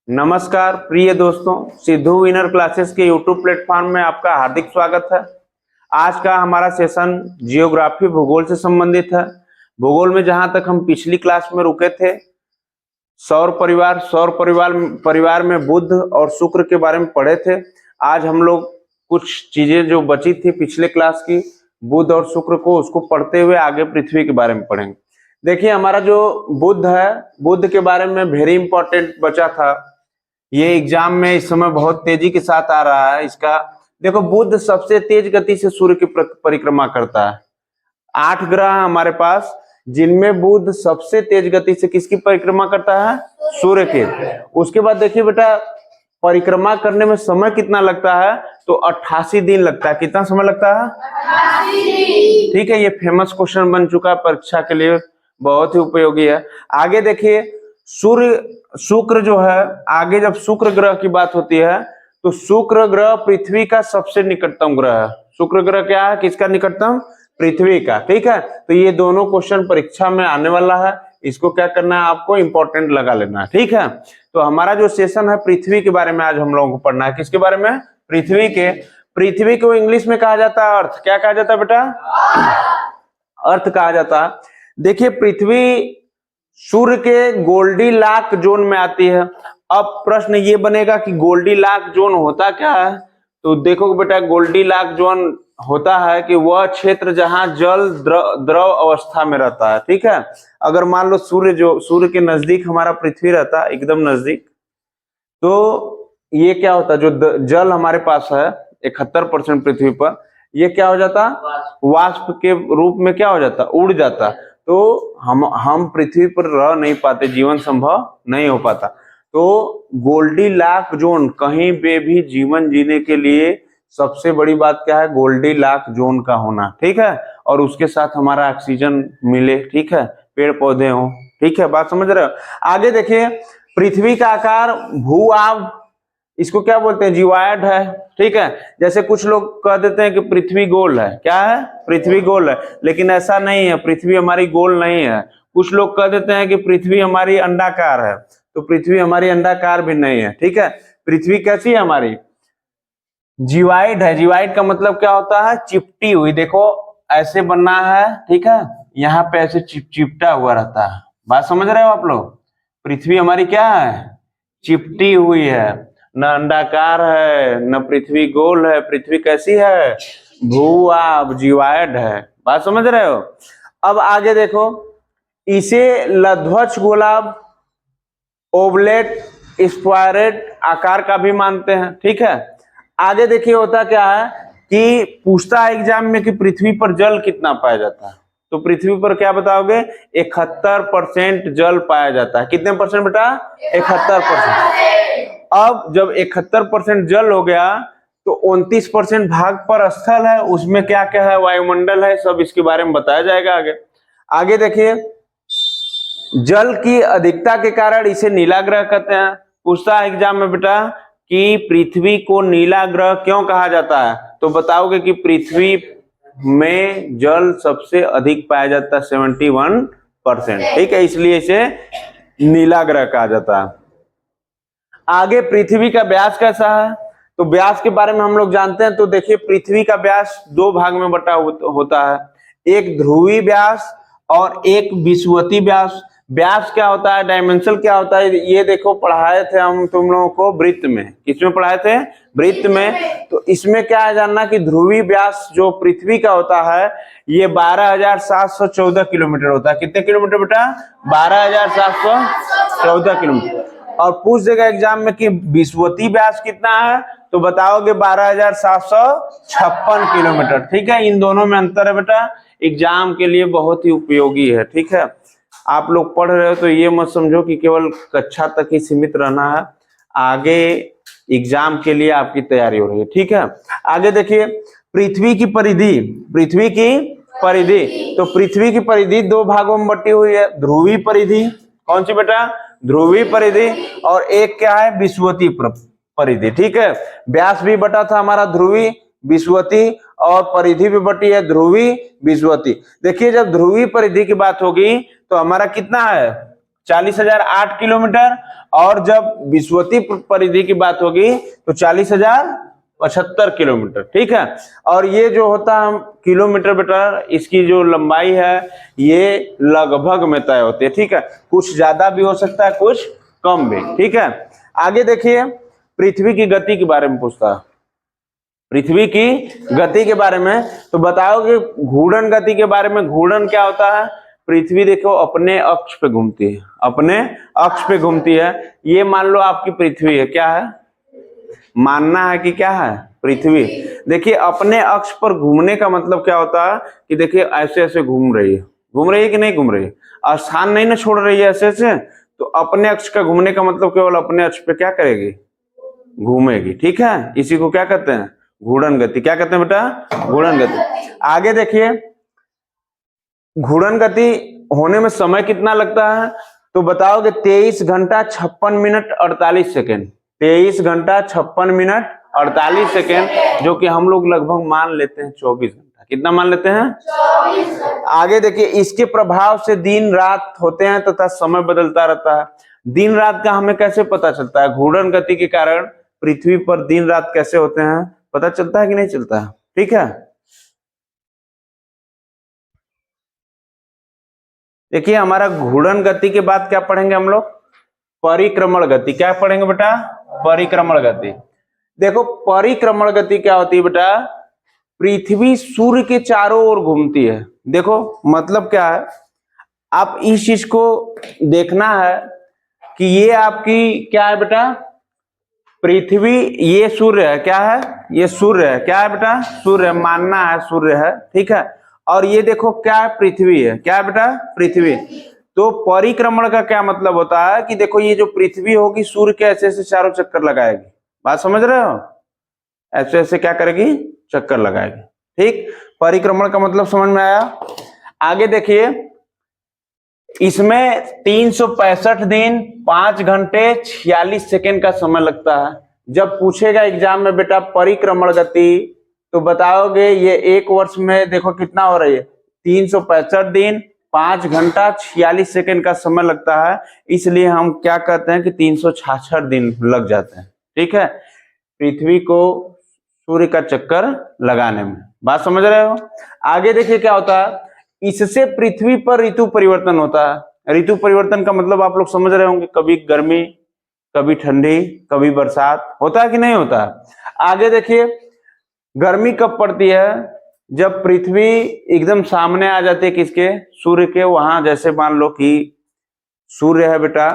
नमस्कार प्रिय दोस्तों, सिद्धू विनर क्लासेस के यूट्यूब प्लेटफॉर्म में आपका हार्दिक स्वागत है। आज का हमारा सेशन जियोग्राफी भूगोल से संबंधित है। भूगोल में जहां तक हम पिछली क्लास में रुके थे, सौर परिवार में बुध और शुक्र के बारे में पढ़े थे। आज हम लोग कुछ चीजें जो बची थी पिछले क्लास की बुध और शुक्र को, उसको पढ़ते हुए आगे पृथ्वी के बारे में पढ़ेंगे। देखिए, हमारा जो बुध है, बुध के बारे में वेरी इंपॉर्टेंट बचा था। ये एग्जाम में इस समय बहुत तेजी के साथ आ रहा है। इसका देखो, बुध सबसे तेज गति से सूर्य की परिक्रमा करता है। 8 ग्रह हमारे पास, जिनमें बुध सबसे तेज गति से किसकी परिक्रमा करता है? सूर्य के। उसके बाद देखिए बेटा, परिक्रमा करने में समय कितना लगता है? तो 88 दिन लगता है। कितना समय लगता है? 88 दिन। ठीक है, ये फेमस क्वेश्चन बन चुका है परीक्षा के लिए, बहुत ही उपयोगी है। आगे देखिए, शुक्र जो है, आगे जब शुक्र ग्रह की बात होती है तो शुक्र ग्रह पृथ्वी का सबसे निकटतम ग्रह है। शुक्र ग्रह क्या है? किसका निकटतम? पृथ्वी का। ठीक है, तो ये दोनों क्वेश्चन परीक्षा में आने वाला है। इसको क्या करना है? आपको इंपॉर्टेंट लगा लेना है। ठीक है, तो हमारा जो सेशन है पृथ्वी के बारे में आज हम लोगों को पढ़ना है। किसके बारे में? पृथ्वी के। पृथ्वी को इंग्लिश में कहा जाता है अर्थ। क्या कहा जाता है बेटा? अर्थ कहा जाता है। देखिए, पृथ्वी सूर्य के गोल्डीलॉक जोन में आती है। अब प्रश्न ये बनेगा कि गोल्डीलॉक जोन होता क्या है? तो देखो बेटा, गोल्डीलॉक जोन होता है कि वह क्षेत्र जहां जल द्रव अवस्था में रहता है। ठीक है, अगर मान लो सूर्य के नजदीक हमारा पृथ्वी रहता है, एकदम नजदीक, तो ये क्या होता है? जो जल हमारे पास है 71% पृथ्वी पर, ये क्या हो जाता? वाष्प के रूप में क्या हो जाता? उड़ जाता। तो हम पृथ्वी पर रह नहीं पाते, जीवन संभव नहीं हो पाता। तो गोल्डीलॉक जोन, कहीं पे भी जीवन जीने के लिए सबसे बड़ी बात क्या है? गोल्डीलॉक जोन का होना। ठीक है, और उसके साथ हमारा ऑक्सीजन मिले। ठीक है, पेड़ पौधे हो। ठीक है, बात समझ रहे हो? आगे देखिए, पृथ्वी का आकार भू-आभ, इसको क्या बोलते हैं? जीवायड है। ठीक है, जैसे कुछ लोग कह देते हैं कि पृथ्वी गोल है। क्या है? पृथ्वी गोल है, लेकिन ऐसा नहीं है। पृथ्वी हमारी गोल नहीं है। कुछ लोग कह देते हैं कि पृथ्वी हमारी अंडाकार है, तो पृथ्वी हमारी अंडाकार भी नहीं है। ठीक है, पृथ्वी कैसी है? हमारी जीवाइड है। जीवाइड का मतलब क्या होता है? चिपटी हुई। देखो, ऐसे बनना है। ठीक है, यहाँ पे ऐसे चिपटा हुआ रहता है। बात समझ रहे हो आप लोग? पृथ्वी हमारी क्या है? चिपटी हुई है, न अंडाकार है, न पृथ्वी गोल है। पृथ्वी कैसी है? भू-आभ, जीवायड है। बात समझ रहे हो? अब आगे देखो, इसे लध्वज गोलाभ, ओवलेट, स्क्वायरेट आकार का भी मानते हैं। ठीक है, आगे देखिए, होता क्या है कि पूछता है एग्जाम में कि पृथ्वी पर जल कितना पाया जाता है। तो पृथ्वी पर क्या बताओगे? 71% जल पाया जाता है। कितने परसेंट बेटा? 71%। अब जब 71% जल हो गया तो 29% भाग पर स्थल है। उसमें क्या क्या है? वायुमंडल है। सब इसके बारे में बताया जाएगा आगे। आगे देखिए, जल की अधिकता के कारण इसे नीला ग्रह कहते हैं। पूछता है एग्जाम में बेटा कि पृथ्वी को नीला ग्रह क्यों कहा जाता है? तो बताओगे कि पृथ्वी में जल सबसे अधिक पाया जाता है, 71%। ठीक है, इसलिए इसे नीला ग्रह कहा जाता है। आगे, पृथ्वी का व्यास कैसा है? तो व्यास के बारे में हम लोग जानते हैं। तो देखिए, पृथ्वी का व्यास 2 भाग में बटा होता है, एक ध्रुवी व्यास और एक विषुवती व्यास। व्यास क्या होता है? डायमेंशन क्या होता है? ये देखो, पढ़ाए थे हम तुम लोगों को वृत्त में। किसमें पढ़ाए थे? वृत्त में। तो इसमें क्या है जानना कि ध्रुवी व्यास जो पृथ्वी का होता है, ये 12,714 किलोमीटर होता है। कितने किलोमीटर बेटा? 12,714 किलोमीटर। और पूछ देगा एग्जाम में कि विषुवती व्यास कितना है? तो बताओगे 12,756 किलोमीटर। ठीक है, इन दोनों में अंतर है बेटा। एग्जाम के लिए बहुत ही उपयोगी है। ठीक है, आप लोग पढ़ रहे हो तो ये मत समझो कि केवल कक्षा तक ही सीमित रहना है, आगे एग्जाम के लिए आपकी तैयारी हो रही है। ठीक है, आगे देखिए, पृथ्वी की परिधि। पृथ्वी की परिधि, तो पृथ्वी की परिधि 2 भागों में बटी हुई है। ध्रुवी परिधि, कौन सी बेटा? ध्रुवी परिधि। और एक क्या है? विषुवती परिधि। ठीक है, व्यास भी बटा था हमारा ध्रुवी, विषुवती, और परिधि भी बटी है ध्रुवी, विषुवती। देखिए, जब ध्रुवी परिधि की बात होगी तो हमारा कितना है? 40,008 किलोमीटर। और जब विषुवतीय परिधि की बात होगी तो 40,075 किलोमीटर, ठीक है। और ये जो होता है किलोमीटर बेटा, इसकी जो लंबाई है ये लगभग में तय होती है, ठीक है। कुछ ज्यादा भी हो सकता है, कुछ कम भी, ठीक है। आगे देखिए, पृथ्वी की गति के बारे में पूछता है, पृथ्वी की गति के बारे में। तो बताओ कि घूर्णन गति के बारे में। घूर्णन क्या होता है? पृथ्वी देखो अपने अक्ष पे घूमती है, अपने अक्ष पे घूमती है। ये मान लो आपकी पृथ्वी है, क्या है? मानना है कि क्या है? पृथ्वी। देखिए अपने अक्ष पर घूमने का मतलब क्या होता है कि देखिए ऐसे ऐसे घूम रही है, घूम रही है कि नहीं घूम रही है, स्थान नहीं ना छोड़ रही है ऐसे ऐसे। तो अपने अक्ष का घूमने का मतलब केवल अपने अक्ष पे क्या करेगी? घूमेगी, ठीक है। इसी को क्या कहते हैं? घूर्णन गति। क्या कहते हैं बेटा? घूर्णन गति। आगे देखिए, घूर्णन गति होने में समय कितना लगता है? तो बताओगे 23 घंटा 56 मिनट 48 सेकेंड। 23 घंटा 56 मिनट 48 सेकेंड, जो कि हम लोग लगभग मान लेते हैं 24 घंटा। कितना मान लेते हैं? 24 घंटा। आगे देखिए, इसके प्रभाव से दिन रात होते हैं तथा समय बदलता रहता है। दिन रात का हमें कैसे पता चलता है? घूर्णन गति के कारण पृथ्वी पर दिन रात कैसे होते हैं, पता चलता है कि नहीं चलता है? ठीक है। देखिए हमारा घूर्णन गति के बाद क्या पढ़ेंगे हम लोग? परिक्रमण गति। क्या पढ़ेंगे बेटा? परिक्रमण गति। देखो परिक्रमण गति क्या होती है बेटा? पृथ्वी सूर्य के चारों ओर घूमती है। देखो मतलब क्या है, आप इस चीज को देखना है कि ये आपकी क्या है बेटा? पृथ्वी, ये सूर्य है, क्या है? ये सूर्य है, क्या है बेटा? सूर्य, मानना है सूर्य है, ठीक है। और ये देखो क्या है? पृथ्वी है, क्या है बेटा? पृथ्वी। तो परिक्रमण का क्या मतलब होता है कि देखो ये जो पृथ्वी होगी सूर्य के ऐसे ऐसे चारों चक्कर लगाएगी। बात समझ रहे हो? ऐसे ऐसे क्या करेगी? चक्कर लगाएगी, ठीक। परिक्रमण का मतलब समझ में आया? आगे देखिए, इसमें 365 दिन 5 घंटे 46 सेकेंड का समय लगता है। जब पूछेगा एग्जाम में बेटा परिक्रमण गति, तो बताओगे ये एक वर्ष में देखो कितना हो रही है? 365 दिन 5 घंटा 46 सेकेंड का समय लगता है। इसलिए हम क्या कहते हैं कि 366 दिन लग जाते हैं, ठीक है, पृथ्वी को सूर्य का चक्कर लगाने में। बात समझ रहे हो? आगे देखिए क्या होता है, इससे पृथ्वी पर ऋतु परिवर्तन होता है। ऋतु परिवर्तन का मतलब आप लोग समझ रहे होंगे, कभी गर्मी, कभी ठंडी, कभी बरसात, होता है कि नहीं होता है? आगे देखिए, गर्मी कब पड़ती है? जब पृथ्वी एकदम सामने आ जाती है किसके? सूर्य के। वहां जैसे मान लो कि सूर्य है बेटा,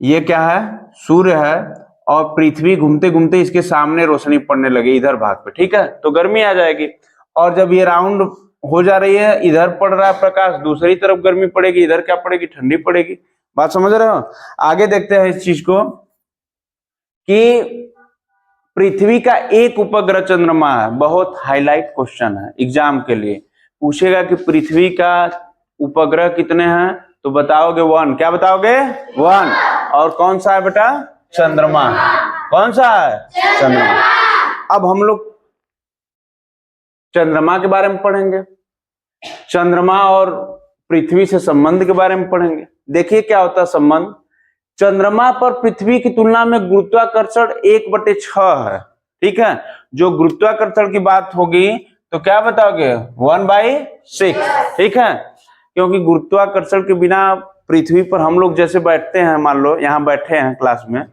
ये क्या है? सूर्य है, और पृथ्वी घूमते घूमते इसके सामने रोशनी पड़ने लगे इधर भाग पे, ठीक है, तो गर्मी आ जाएगी। और जब ये राउंड हो जा रही है, इधर पड़ रहा है प्रकाश, दूसरी तरफ गर्मी पड़ेगी, इधर क्या पड़ेगी? ठंडी पड़ेगी। बात समझ रहे हो? आगे देखते हैं इस चीज को कि पृथ्वी का एक उपग्रह चंद्रमा है। बहुत हाईलाइट क्वेश्चन है एग्जाम के लिए। पूछेगा कि पृथ्वी का उपग्रह कितने हैं, तो बताओगे 1। क्या बताओगे? 1। और कौन सा है बेटा? चंद्रमा। कौन सा है? चंद्रमा। अब हम लोग चंद्रमा के बारे में पढ़ेंगे, चंद्रमा और पृथ्वी से संबंध के बारे में पढ़ेंगे। देखिए क्या होता है संबंध। चंद्रमा पर पृथ्वी की तुलना में गुरुत्वाकर्षण 1/6 है, ठीक है। जो गुरुत्वाकर्षण की बात होगी तो क्या बताओगे? 1/6, ठीक है। क्योंकि गुरुत्वाकर्षण के बिना पृथ्वी पर हम लोग जैसे बैठते हैं, मान लो यहाँ बैठे हैं क्लास में,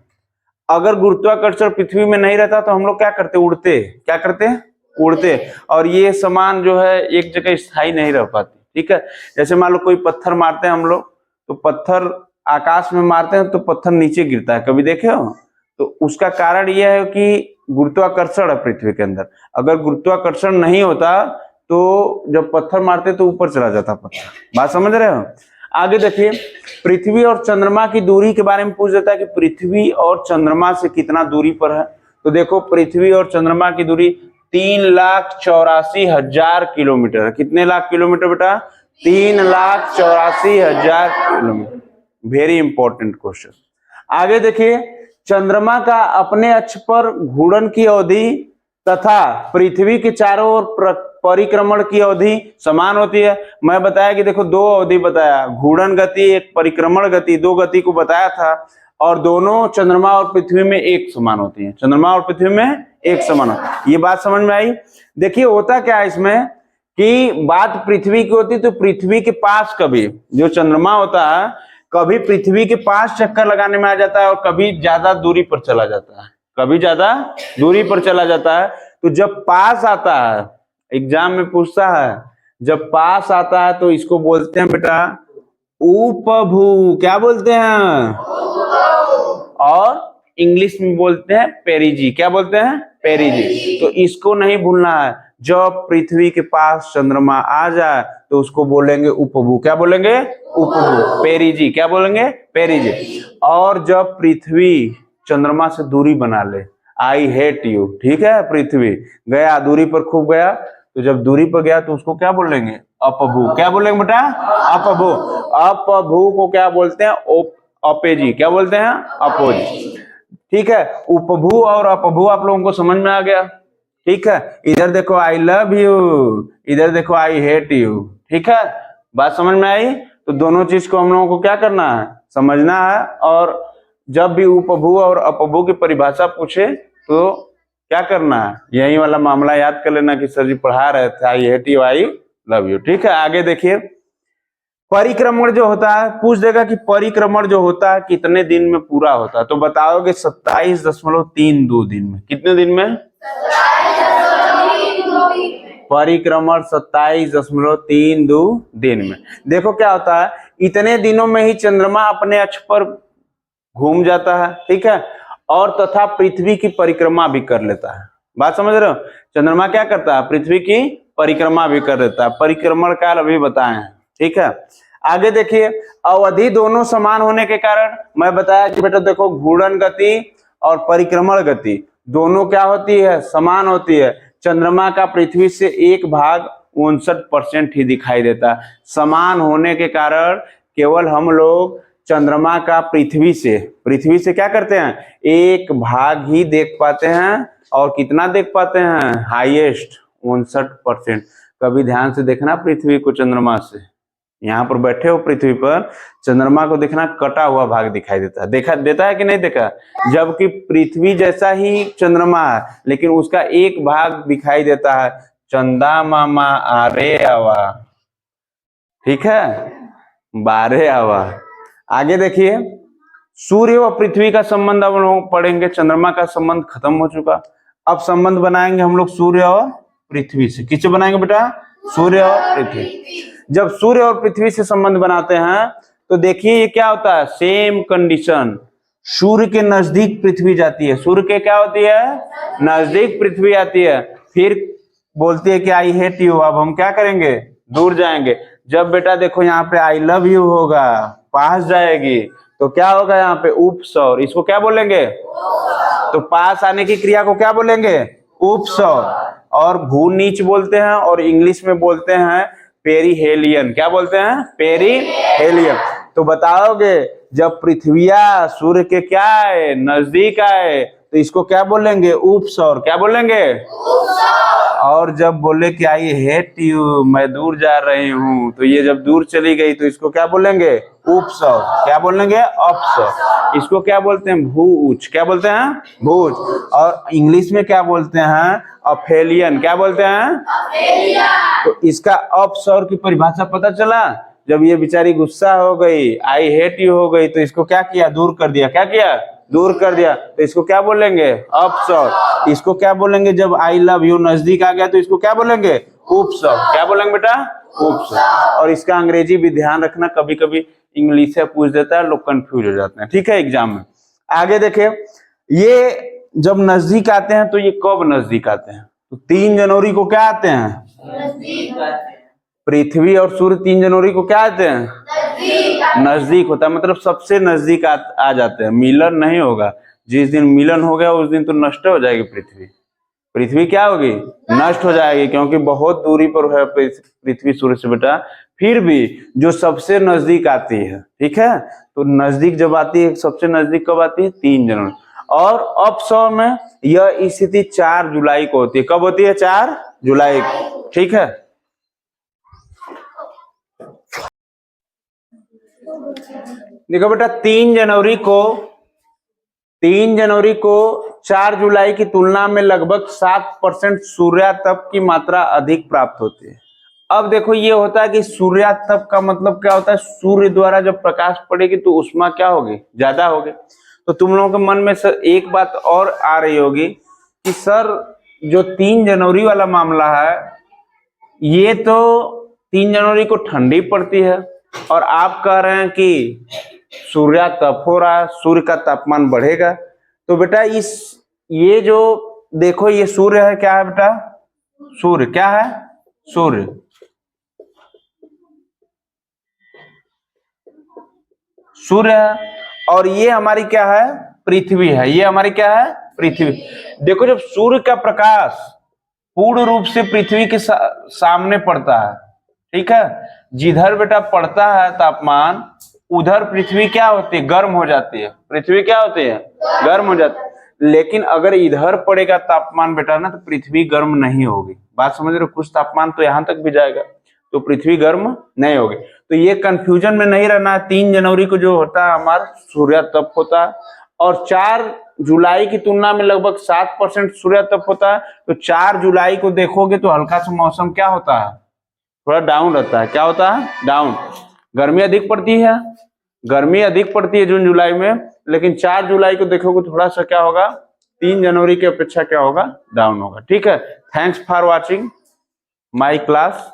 अगर गुरुत्वाकर्षण पृथ्वी में नहीं रहता तो हम लोग क्या करते? उड़ते। क्या करते? उड़ते। और ये सामान जो है एक जगह स्थायी नहीं रह पाती, ठीक है। जैसे मान लो कोई पत्थर मारते हैं हम लोग, तो पत्थर आकाश में मारते हैं तो पत्थर नीचे गिरता है, कभी देखे हो? तो उसका कारण यह है कि गुरुत्वाकर्षण है पृथ्वी के अंदर। अगर गुरुत्वाकर्षण नहीं होता तो जब पत्थर मारते तो ऊपर चला जाता पत्थर। बात समझ रहे हो? आगे देखिए, पृथ्वी और चंद्रमा की दूरी के बारे में पूछ देता है कि पृथ्वी और चंद्रमा से कितना दूरी पर है। तो देखो पृथ्वी और चंद्रमा की दूरी 3,84,000 किलोमीटर है। कितने लाख किलोमीटर बेटा? 3,84,000 किलोमीटर। Very important question. आगे देखिए, चंद्रमा का अपने अक्ष पर घूर्णन की अवधि तथा पृथ्वी के चारों ओर परिक्रमण की अवधि समान होती है। मैं बताया कि देखो दो अवधि बताया, घूर्णन गति एक परिक्रमण गति, दो गति को बताया था, और दोनों चंद्रमा और पृथ्वी में एक समान होती है, चंद्रमा और पृथ्वी में एक समान होती है। ये बात समझ में आई। देखिए होता क्या है इसमें कि बात पृथ्वी की होती तो पृथ्वी के पास कभी जो चंद्रमा होता है कभी पृथ्वी के पास चक्कर लगाने में आ जाता है और कभी ज्यादा दूरी पर चला जाता है, कभी ज्यादा दूरी पर चला जाता है। तो जब पास आता है, एग्जाम में पूछता है, जब पास आता है तो इसको बोलते हैं बेटा उपभू। क्या बोलते हैं? और इंग्लिश में बोलते हैं पेरिजी। क्या बोलते हैं? पेरिजी। तो इसको नहीं भूलना है, जब पृथ्वी के पास चंद्रमा आ जाए तो उसको बोलेंगे उपभू। क्या बोलेंगे? उपभू, पेरिजी। क्या बोलेंगे? पेरिजी। और जब पृथ्वी चंद्रमा से दूरी बना ले, आई हेट यू, ठीक है, पृथ्वी गया दूरी पर खूब गया, तो जब दूरी पर गया तो उसको क्या बोलेंगे? अपभू। क्या बोलेंगे बेटा? अपभू। अपभू को क्या बोलते हैं? अपेजी। क्या बोलते हैं? अपोजी। ठीक है, उपभू और अपभू आप लोगों को समझ में आ गया। ठीक है, इधर देखो आई लव यू, इधर देखो आई हेट यू। ठीक है, बात समझ में आई। तो दोनों चीज को हम लोगों को क्या करना है? समझना है। और जब भी उपभू और अपभू की परिभाषा पूछे तो क्या करना है? यही वाला मामला याद कर लेना कि सर जी पढ़ा रहे थे I hate you, I love you. ठीक है, आगे देखिए, परिक्रमण जो होता है पूछ देगा कि परिक्रमण जो होता है कितने दिन में पूरा होता है, तो बताओगे 27.32 दिन में। कितने दिन में? परिक्रमण 27.32 दिन में। देखो क्या होता है, इतने दिनों में ही चंद्रमा अपने अक्ष पर घूम जाता है, ठीक है, और तथा पृथ्वी की परिक्रमा भी कर लेता है। बात समझ रहे हो? चंद्रमा क्या करता है? पृथ्वी की परिक्रमा भी कर देता है। परिक्रमण काल अभी बताए हैं। ठीक है, आगे देखिए, अवधि दोनों समान होने के कारण मैं बताया कि बेटा देखो घूर्णन गति और परिक्रमण गति दोनों क्या होती है? समान होती है। चंद्रमा का पृथ्वी से एक भाग 59% ही दिखाई देता है। समान होने के कारण केवल हम लोग चंद्रमा का पृथ्वी से क्या करते हैं? एक भाग ही देख पाते हैं। और कितना देख पाते हैं? हाईएस्ट 59%। कभी ध्यान से देखना पृथ्वी को चंद्रमा से, यहाँ पर बैठे हो पृथ्वी पर, चंद्रमा को देखना कटा हुआ भाग दिखाई देता है। देखा देता है कि नहीं देखा? जबकि पृथ्वी जैसा ही चंद्रमा है लेकिन उसका एक भाग दिखाई देता है, चंदा मामा आरे आवा। ठीक है, बारे आवा। आगे देखिए, सूर्य और पृथ्वी का संबंध अब लोग पढ़ेंगे। चंद्रमा का संबंध खत्म हो चुका, अब संबंध बनाएंगे हम लोग सूर्य और पृथ्वी से। किससे बनाएंगे बेटा? सूर्य और पृथ्वी। जब सूर्य और पृथ्वी से संबंध बनाते हैं तो देखिए ये क्या होता है? सेम कंडीशन, सूर्य के नजदीक पृथ्वी जाती है। सूर्य के क्या होती है? नजदीक पृथ्वी आती है। फिर बोलती है कि आई हेट यू, अब हम क्या करेंगे? दूर जाएंगे। जब बेटा देखो यहाँ पे आई लव यू होगा, पास जाएगी, तो क्या होगा यहाँ पे? उपसौर। इसको क्या बोलेंगे? तो पास आने की क्रिया को क्या बोलेंगे? उपसौर। और भू नीच बोलते हैं, और इंग्लिश में बोलते हैं पेरीहेलियन। क्या बोलते हैं? पेरीहेलियन। तो बताओगे जब पृथ्विया सूर्य के क्या है? नजदीक आए, तो इसको क्या बोलेंगे? उपसौर। क्या बोलेंगे? और जब बोले कि आई हेट यू, मैं दूर जा रही हूँ, तो ये जब दूर चली गई तो इसको क्या बोलेंगे? उपसौर। क्या बोलेंगे? अपसौर। इसको क्या बोलते हैं? भू उच्च। क्या बोलते हैं? भू उच्च। और इंग्लिश में क्या बोलते हैं? अफेलियन। क्या बोलते हैं? तो इसका अपसौर की परिभाषा पता चला। जब ये बेचारी गुस्सा हो गई, आई हेट यू हो गई, तो इसको क्या किया? दूर कर दिया। क्या किया? दूर कर दिया। तो इसको क्या बोलेंगे? अपसौर। इसको क्या बोलेंगे? जब आई लव यू नजदीक आ गया तो इसको क्या बोलेंगे? उपसौर। क्या बोलेंगे बेटा? उपसौर। और इसका अंग्रेजी भी ध्यान रखना, कभी कभी इंग्लिश से पूछ देता है, लोग कंफ्यूज हो जाते हैं। ठीक है, एग्जाम में। आगे देखे, ये जब नजदीक आते हैं तो ये कब नजदीक आते हैं? तो 3 जनवरी को क्या आते हैं? पृथ्वी और सूर्य 3 जनवरी को क्या आते हैं? नजदीक होता है, मतलब सबसे नजदीक आ जाते हैं। मिलन नहीं होगा। जिस दिन मिलन हो गया उस दिन तो नष्ट हो जाएगी पृथ्वी। पृथ्वी क्या होगी? नष्ट हो जाएगी, क्योंकि बहुत दूरी पर है पृथ्वी सूर्य से बेटा। फिर भी जो सबसे नजदीक आती है, ठीक है, तो नजदीक जब आती है, सबसे नजदीक कब आती है? 3 जनवरी। और अपसौर में यह स्थिति 4 जुलाई को होती है। कब होती है? 4 जुलाई को। ठीक है। देखो बेटा 3 जनवरी को 4 जुलाई की तुलना में लगभग 7% सूर्यातप की मात्रा अधिक प्राप्त होती है। अब देखो ये होता है कि सूर्यातप का मतलब क्या होता है, सूर्य द्वारा जब प्रकाश पड़ेगी तो ऊष्मा क्या होगी, ज्यादा होगी। तो तुम लोगों के मन में सर एक बात और आ रही होगी कि सर जो 3 जनवरी वाला मामला है ये तो 3 जनवरी को ठंडी पड़ती है और आप कह रहे हैं कि सूर्यातप हो रहा है, सूर्य का तापमान बढ़ेगा। तो बेटा ये जो देखो ये सूर्य है, क्या है बेटा, सूर्य क्या है, सूर्य है। और ये हमारी क्या है, पृथ्वी है। ये हमारी क्या है, पृथ्वी। देखो जब सूर्य का प्रकाश पूर्ण रूप से पृथ्वी के सामने पड़ता है, ठीक है, जिधर बेटा पड़ता है तापमान उधर पृथ्वी क्या होती है, गर्म हो जाती है। पृथ्वी क्या होती है, गर्म हो जाती है। लेकिन अगर इधर पड़ेगा तापमान बेटा ना तो पृथ्वी गर्म नहीं होगी। बात समझ रहे हो, कुछ तापमान तो यहां तक भी जाएगा तो पृथ्वी गर्म नहीं होगी। तो ये कंफ्यूजन में नहीं रहना। 3 जनवरी को जो होता है हमारा सूर्यातप होता है और 4 जुलाई की तुलना में लगभग 7% सूर्यातप होता है। तो 4 जुलाई को देखोगे तो हल्का सा मौसम क्या होता है, थोड़ा डाउन रहता है। क्या होता है, डाउन। गर्मी अधिक पड़ती है जून जुलाई में, लेकिन 4 जुलाई को देखोगे थोड़ा सा क्या होगा, 3 जनवरी की अपेक्षा क्या होगा, डाउन होगा। ठीक है। Thanks for watching my class.